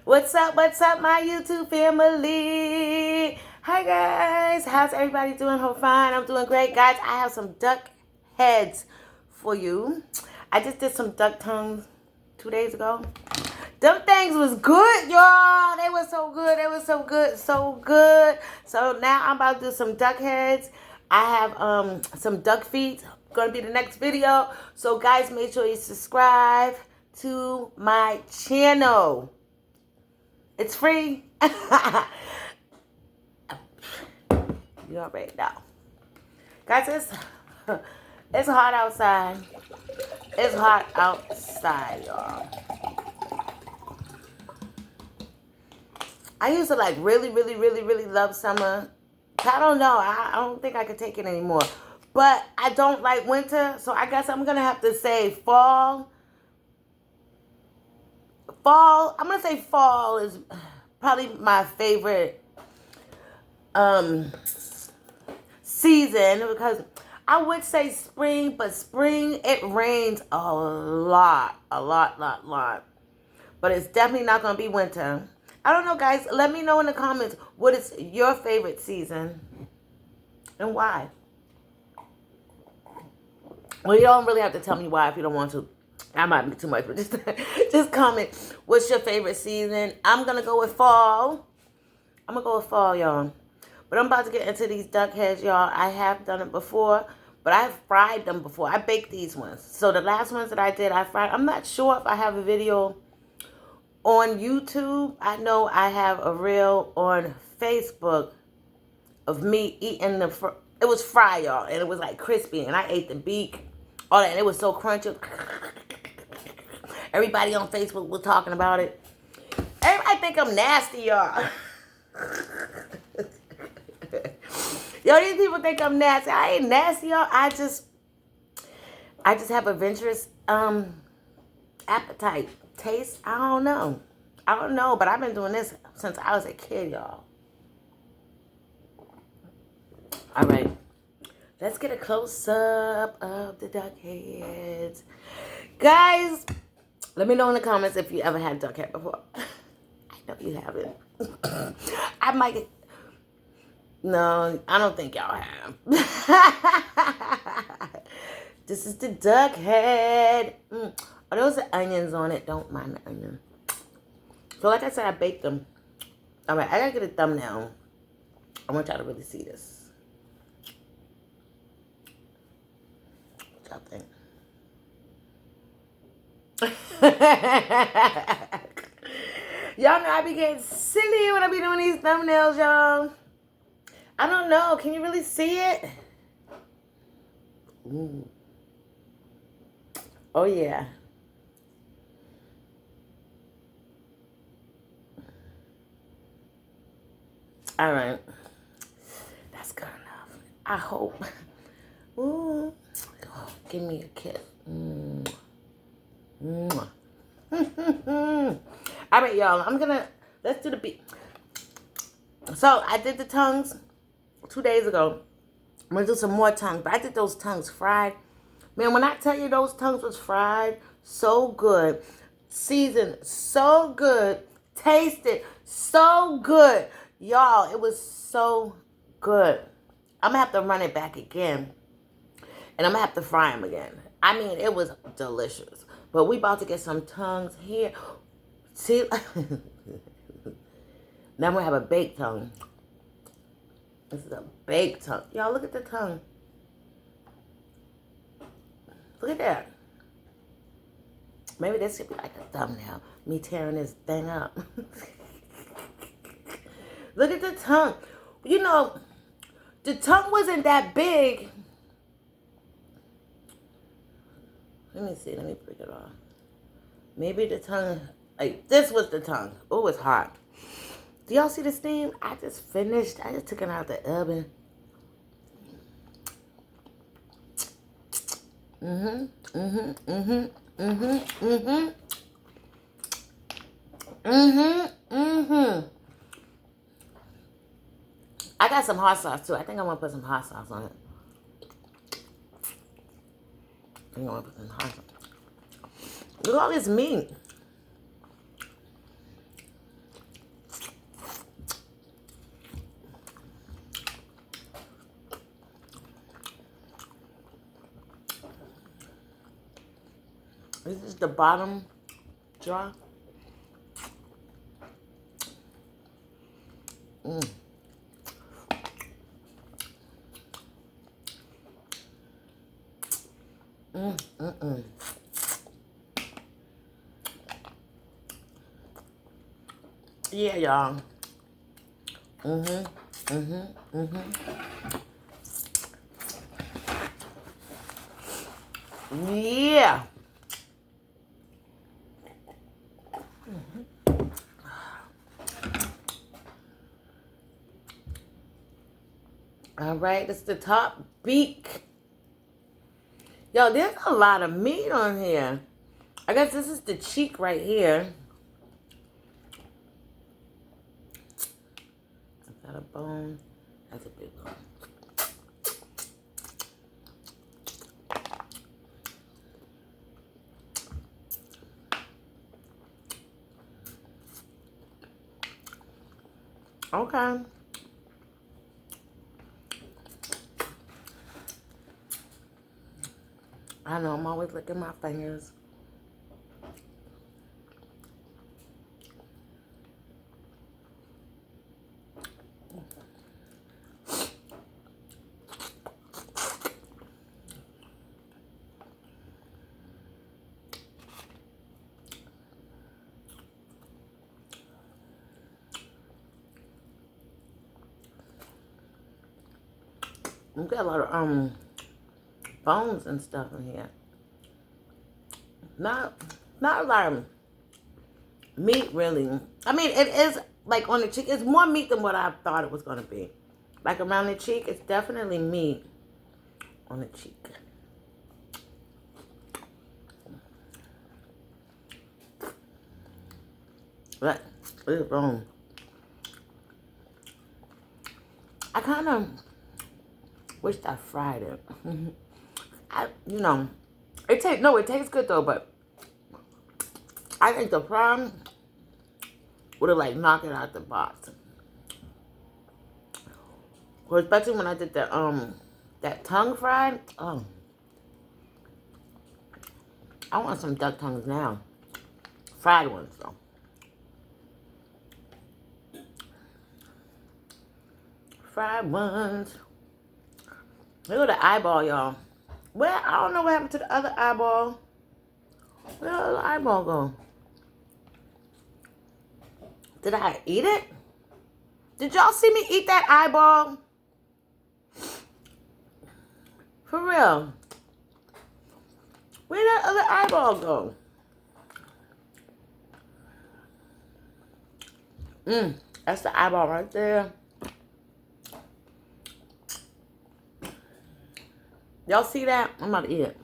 What's up, my YouTube family? Hi, guys. How's everybody doing? Hope fine. I'm doing great. Guys, I have some duck heads for you. I just did some duck tongues 2 days ago. Them things was good, y'all. They were so good. They were so good. So good. So now I'm about to do some duck heads. I have some duck feet. Gonna be the next video. So guys, make sure you subscribe to my channel. It's free. You already know. Guys, it's hot outside. It's hot outside, y'all. I used to like really love summer. I don't know. I don't think I could take it anymore. But I don't like winter, so I guess I'm gonna have to say fall. I'm gonna say fall is probably my favorite season, because I would say spring, but spring it rains a lot. But it's definitely not gonna be winter. I don't know, guys. Let me know in the comments what is your favorite season and why. Well, you don't really have to tell me why if you don't want to. That might be too much, but just comment. What's your favorite season? I'm gonna go with fall. Y'all. But I'm about to get into these duck heads, y'all. I have done it before, but I've fried them before. I baked these ones. So the last ones that I did, I fried. I'm not sure if I have a video on YouTube. I know I have a reel on Facebook of me eating it was fried, y'all, and it was like crispy, and I ate the beak, all that, and it was so crunchy. Everybody on Facebook was talking about it. Everybody think I'm nasty, y'all. Yo, these people think I'm nasty. I ain't nasty, y'all. I just have adventurous appetite. Taste, I don't know, but I've been doing this since I was a kid, y'all. All right, let's get a close-up of the duck heads. Guys, let me know in the comments if you ever had duck head before. I know you haven't. I might. No, I don't think y'all have. This is the duck head. Are those the onions on it? Don't mind the onion. So like I said, I baked them. All right, I gotta get a thumbnail. I want y'all to really see this. What y'all think? Y'all know I be getting silly when I be doing these thumbnails, y'all. I don't know. Can you really see it? Ooh. Oh, yeah. All right. That's good enough. I hope. Ooh. Oh, give me a kiss. All right, y'all. Let's do the beat. So, I did the tongues 2 days ago. I'm going to do some more tongues. But I did those tongues fried. Man, when I tell you those tongues was fried, so good. Seasoned, so good. Tasted, so good. Y'all, it was so good. I'm going to have to run it back again. And I'm going to have to fry them again. I mean, it was delicious. But we about to get some tongues here. See? Now I'm going to have a baked tongue. This is a baked tongue. Y'all, look at the tongue. Look at that. Maybe this should be like a thumbnail. Me tearing this thing up. Look at the tongue. You know, the tongue wasn't that big. Let me see. Let me break it off. Maybe the tongue, like this was the tongue. Oh, it's hot. Do y'all see the steam? I just finished. I just took it out the oven. I got some hot sauce too. I think I'm gonna put some hot sauce on it. I think I'm gonna put some hot sauce. Look at all this meat. the bottom jar. Mm. Yeah, y'all. Yeah. All right, it's the top beak. Yo, there's a lot of meat on here. I guess this is the cheek right here. Is that a bone? That's a big bone. Okay. I know, I'm always licking my fingers. We got a lot of bones and stuff in here. Not a lot of meat, really. I mean, it is, like, on the cheek. It's more meat than what I thought it was going to be. Like, around the cheek, it's definitely meat on the cheek. But, it's bone. I kind of wish I fried it. It tastes good, though, but I think the fry would have, like, knocked it out the box. Well, especially when I did the, that tongue fried. Oh. I want some duck tongues now. Fried ones, though. Fried ones. Look at the eyeball, y'all. Well, I don't know what happened to the other eyeball. Where did the other eyeball go? Did I eat it? Did y'all see me eat that eyeball? For real. Where did that other eyeball go? That's the eyeball right there. Y'all see that? I'm about to eat it.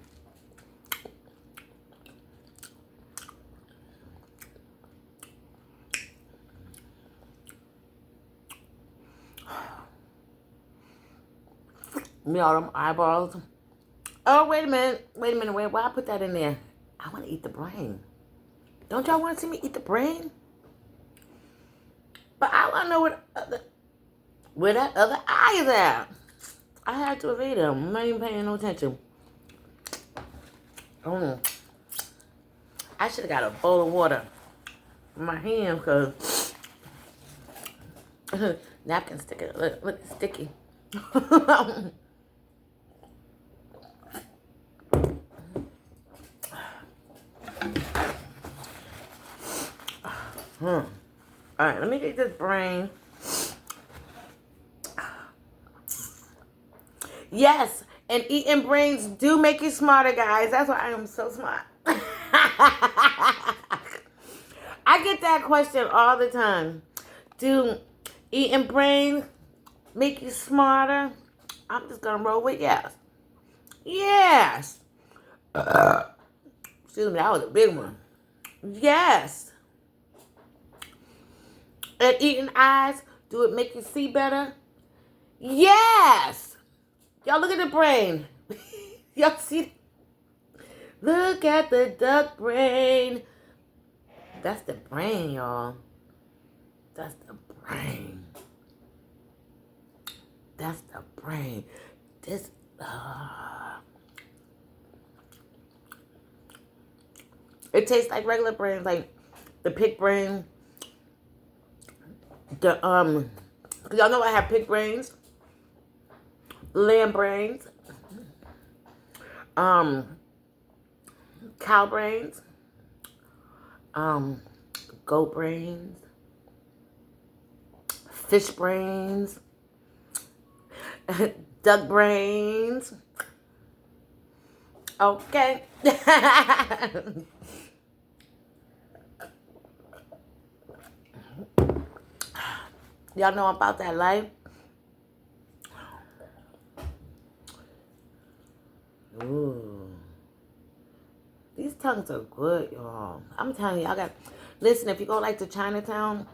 Me all them eyeballs. Oh, wait a minute. Why I put that in there? I want to eat the brain. Don't y'all want to see me eat the brain? But I want to know where that other eye is at. I had to have eaten them. I'm not even paying no attention. I should have got a bowl of water in my hand because napkin sticky. Look, it's sticky. Alright, let me get this brain. Yes, and eating brains do make you smarter, guys. That's why I am so smart. I get that question all the time. Do eating brains make you smarter? I'm just going to roll with yes. Yes. Excuse me, that was a big one. Yes. And eating eyes, do it make you see better? Yes. Y'all look at the brain. Y'all see? Look at the duck brain. That's the brain, y'all. That's the brain. That's the brain. This. It tastes like regular brains, like the pig brain. The y'all know I have pig brains, lamb brains, cow brains, goat brains, fish brains, duck brains. Okay. Y'all know about that life. Ooh. These tongues are good, y'all. I'm telling you, I got... Listen, if you go like to Chinatown,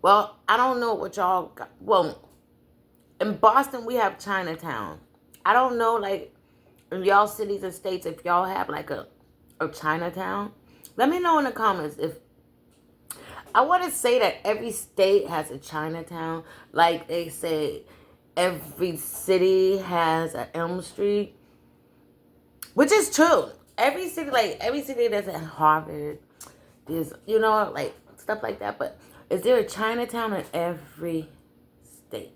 well, I don't know what y'all got. Well, in Boston, we have Chinatown. I don't know, like, in y'all cities and states, if y'all have like a Chinatown. Let me know in the comments if... I want to say that every state has a Chinatown. Like they say, every city has an Elm Street. Which is true. Every city that's at Harvard, there's, you know, like, stuff like that. But is there a Chinatown in every state?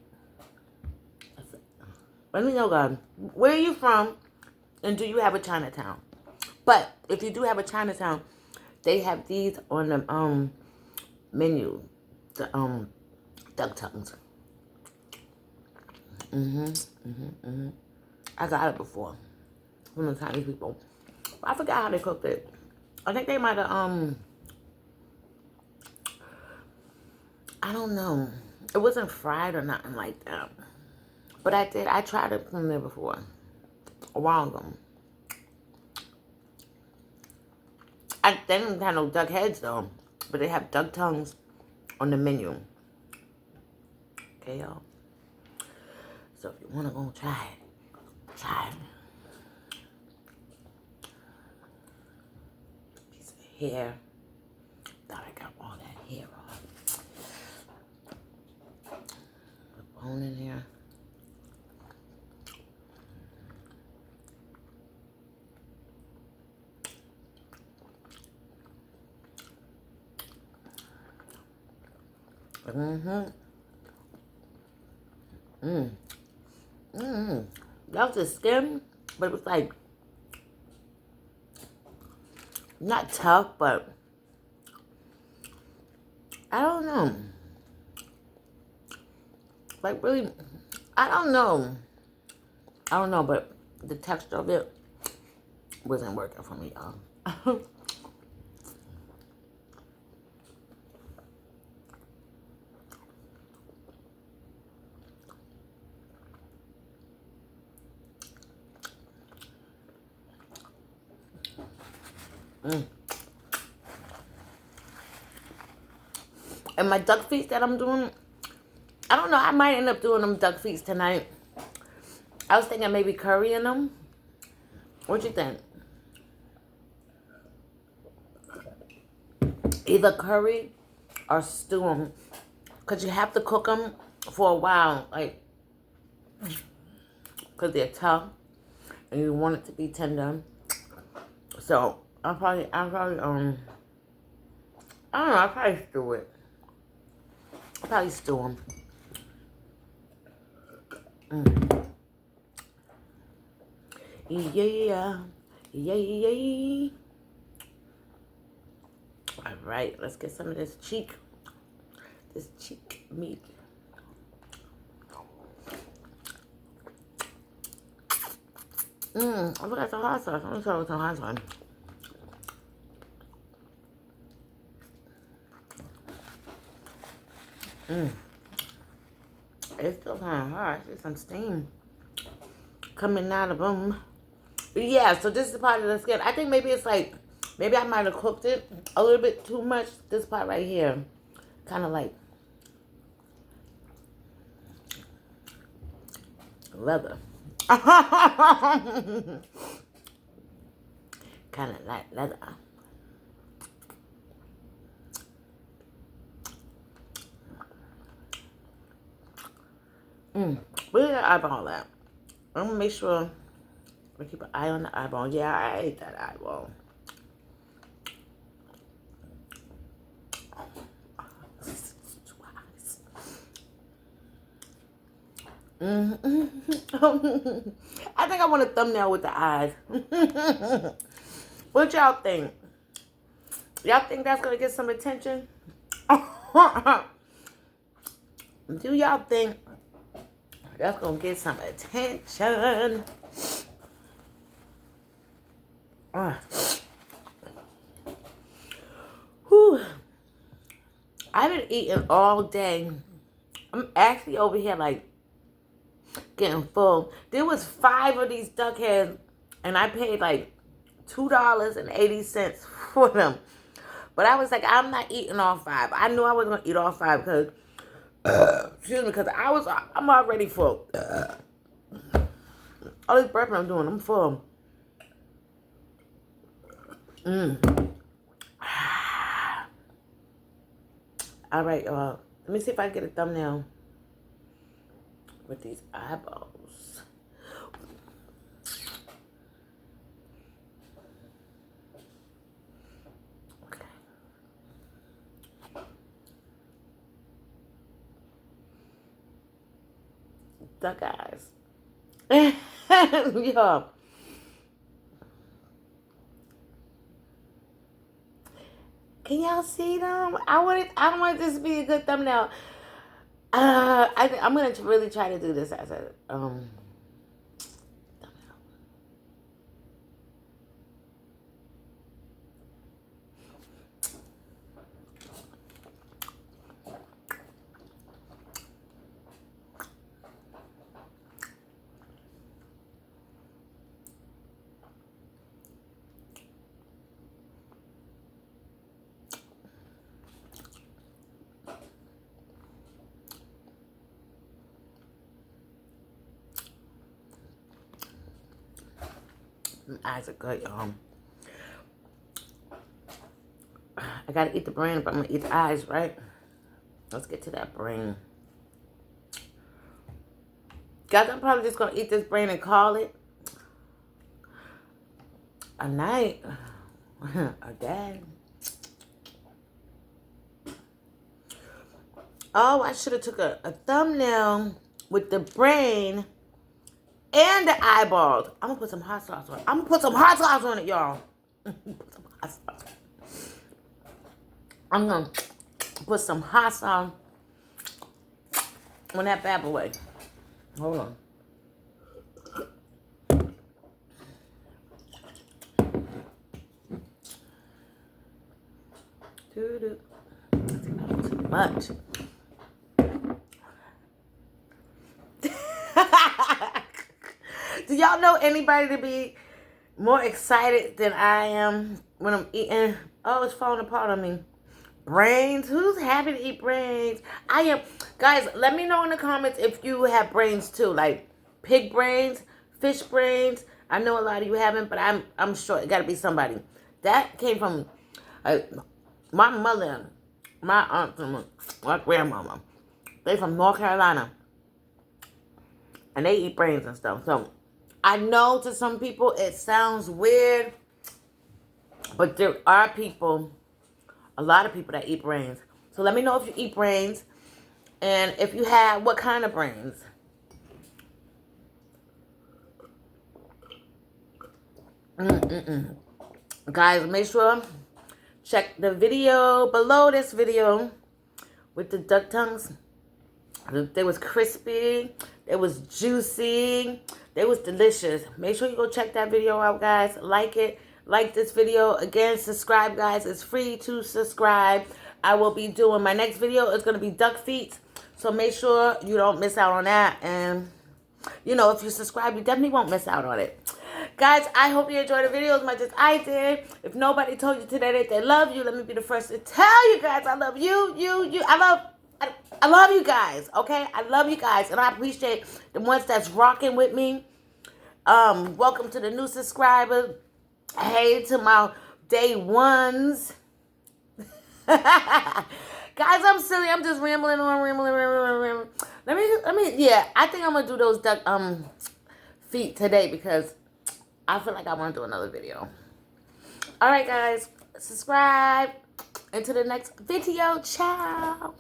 Let me know, God. Where are you from? And do you have a Chinatown? But if you do have a Chinatown, they have these on the menu. The duck tongues. I got it before from the Chinese people. I forgot how they cooked it. I think they might have I don't know. It wasn't fried or nothing like that. But I tried it from there before. A while ago. They didn't have no duck heads though. But they have duck tongues on the menu. Okay, y'all. So if you want to go try it, try it. Piece of hair. Thought I got all that hair on. The bone in here. That was the skin, but it was like not tough, but I don't know. Like really, I don't know. But the texture of it wasn't working for me, y'all. And my duck feet that I'm doing, I don't know, I might end up doing them duck feet tonight. I was thinking maybe currying them. What you think? Either curry or stew them. Because you have to cook them for a while, like, because they're tough. And you want it to be tender. So, I'll probably, I don't know, I'll probably stew it. I'll probably stew them. Yeah. All right, let's get some of this cheek meat. I forgot some hot sauce. I'm gonna start with some hot sauce. It's still kind of hot. There's some steam coming out of them. But yeah, so this is the part of the skin. I think maybe it's like, maybe I might have cooked it a little bit too much. This part right here, kind of like leather. Kind of like leather. Where did the eyeball at? I'm gonna make sure I keep an eye on the eyeball. Yeah, I ate that eyeball. I think I want a thumbnail with the eyes. What y'all think? Y'all think that's going to get some attention? Do y'all think that's going to get some attention? Whew. I've been eating all day. I'm actually over here like getting full. There was 5 of these duck heads and I paid like $2.80 for them. But I was like, I'm not eating all 5. I knew I wasn't going to eat all 5 because, excuse me, because I'm already full. All this burping I'm doing, I'm full. All right, y'all. Let me see if I can get a thumbnail with these eyeballs. Okay. Duck eyes. Y'all. Can y'all see them? I don't want this to be a good thumbnail. I'm gonna really try to do this as a thumbnail. My eyes are good, y'all. I gotta eat the brain, but I'm gonna eat the eyes, right? Let's get to that brain. Guys, I'm probably just gonna eat this brain and call it a night. A day. Oh, I should have took a thumbnail with the brain and the eyeballs. I'm gonna put some hot sauce on it. I'm gonna put some hot sauce on it, y'all. I'm gonna put some hot sauce on that bad boy. Hold on. That's too much. Do y'all know anybody to be more excited than I am when I'm eating? Oh, it's falling apart on me. Brains? Who's happy to eat brains? I am. Guys, let me know in the comments if you have brains too. Like pig brains, fish brains. I know a lot of you haven't, but I'm sure it got to be somebody. That came from my mother, my aunt, my grandmama. They from North Carolina. And they eat brains and stuff. So I know to some people it sounds weird, but there are people, a lot of people that eat brains. So let me know if you eat brains and if you have, what kind of brains. Guys, make sure check the video below this video with the duck tongues. They was crispy. It was juicy. It was delicious. Make sure you go check that video out, guys. Like it. Like this video. Again, subscribe, guys. It's free to subscribe. I will be doing my next video. It's going to be duck feet. So make sure you don't miss out on that. And, you know, if you subscribe, you definitely won't miss out on it. Guys, I hope you enjoyed the video as much as I did. If nobody told you today that they love you, let me be the first to tell you guys I love you. I love you guys, okay? I love you guys, and I appreciate the ones that's rocking with me. Welcome to the new subscribers. Hey to my day ones. Guys, I'm silly. I'm just rambling on. Let me. Yeah, I think I'm gonna do those duck feet today because I feel like I want to do another video. All right, guys, subscribe. Until the next video. Ciao.